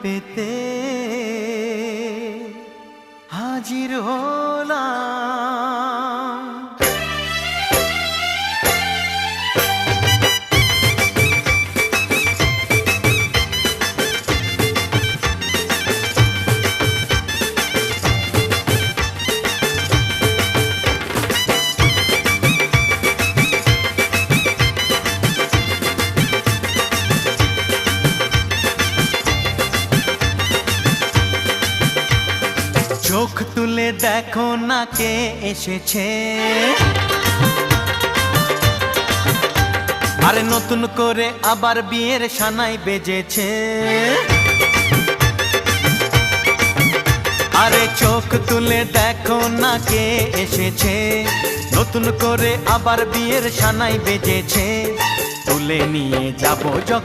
পেতে হাজির হলাম। চোখ তুলে দেখো না কে এসেছে, আরে নতুন করে আবার বিয়ের সানাই বেজেছে। আরে চোখ তুলে দেখো না কে এসেছে, নতুন করে আবার বিয়ের সানাই বেজেছে। তুলে নিয়ে যাবো